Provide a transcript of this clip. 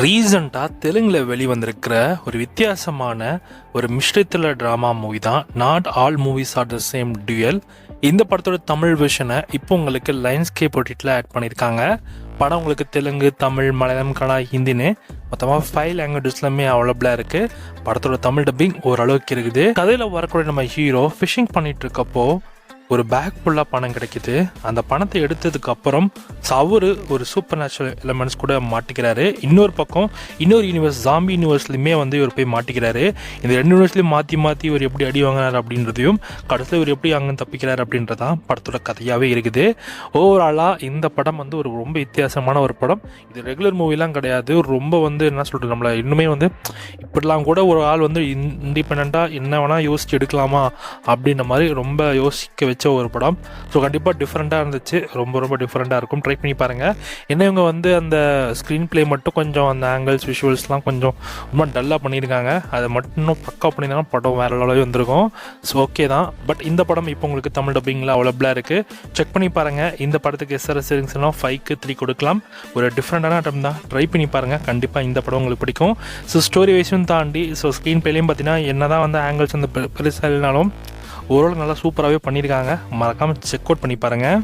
ரீசண்டாக தெலுங்கில் வெளிவந்திருக்கிற ஒரு வித்தியாசமான ஒரு மிஸ்ட்ரி த்ரில்லர் ட்ராமா மூவி தான் not all movies R the same dual. இந்த படத்தோட தமிழ் வெர்ஷனை இப்போ உங்களுக்கு லைன்ஸ்கேப் ஓடிடியில் ஆட் பண்ணியிருக்காங்க. படம் உங்களுக்கு தெலுங்கு, தமிழ், மலையாளம், கன்னடா, ஹிந்தின்னு மொத்தமாக 5 லாங்குவேஜஸ்லையுமே அவைலபிளாக இருக்குது. படத்தோட தமிழ் டப்பிங் ஓரளவுக்கு இருக்குது. கதையில் வரக்கூடிய நம்ம ஹீரோ ஃபிஷிங் பண்ணிட்டு இருக்கப்போ ஒரு பேக் ஃபுல்லாக பணம் கிடைக்கிது. அந்த பணத்தை எடுத்ததுக்கு அப்புறம் அவரு ஒரு சூப்பர் நேச்சுரல் எலிமெண்ட்ஸ் கூட மாட்டிக்கிறாரு. இன்னொரு பக்கம் இன்னொரு யூனிவர்ஸ், ஜாம்பி யூனிவர்ஸ்லையுமே இவர் போய் மாட்டிக்கிறாரு. இந்த 2 யூனிவர்ஸ்லையும் மாற்றி இவர் எப்படி அடி வாங்கினார் அப்படின்றதையும் கடைசியில் இவர் எப்படி அங்கே தப்பிக்கிறார் அப்படின்றதான் படத்தோட கதையாகவே இருக்குது. ஓவராலாக இந்த படம் ஒரு ரொம்ப வித்தியாசமான ஒரு படம். இது ரெகுலர் மூவிலாம் கிடையாது. ரொம்ப என்ன சொல்கிறது, நம்மளை இன்னுமே இப்படிலாம் கூட ஒரு ஆள் இண்டிபெண்ட்டாக என்ன வேணால் யோசிச்சு எடுக்கலாமா அப்படின்ற மாதிரி ரொம்ப யோசிக்க வச்ச ஒரு படம். ஸோ கண்டிப்பாக டிஃப்ரெண்ட்டாக இருந்துச்சு. ரொம்ப டிஃப்ரெண்ட்டாக இருக்கும். ட்ரை பண்ணி பாருங்கள். என்ன இவங்க அந்த ஸ்க்ரீன் பிளே மட்டும் கொஞ்சம் அந்த ஆங்கிள்ஸ், விஷுவல்ஸ்லாம் கொஞ்சம் ரொம்ப டல்லாக பண்ணியிருக்காங்க. அதை மட்டும் பக்கா பண்ணியிருந்தாலும் படம் வேறு லெவலாகவே வந்திருக்கும். ஸோ ஓகே தான். பட் இந்த படம் இப்போ உங்களுக்கு தமிழ் டப்பிங்கில் அவைலபிளாக இருக்குது. செக் பண்ணி பாருங்கள். இந்த படத்துக்கு SRS ரேட்டிங்ஸ்லாம் 5க்கு 3 கொடுக்கலாம். ஒரு டிஃப்ரெண்ட்டான ஐட்டம் தான். ட்ரை பண்ணி பாருங்கள். கண்டிப்பாக இந்த படம் உங்களுக்கு பிடிக்கும். ஸோ ஸ்டோரி வைஸும் தாண்டி ஸ்க்ரீன் பிளேலையும் பார்த்தீங்கன்னா என்ன தான் ஆங்கிள்ஸ் பெருசாக இல்லைனாலும் ஓரளவு நல்லா சூப்பராகவே பண்ணியிருக்காங்க. மறக்காமல் செக் அவுட் பண்ணி பாருங்கள்.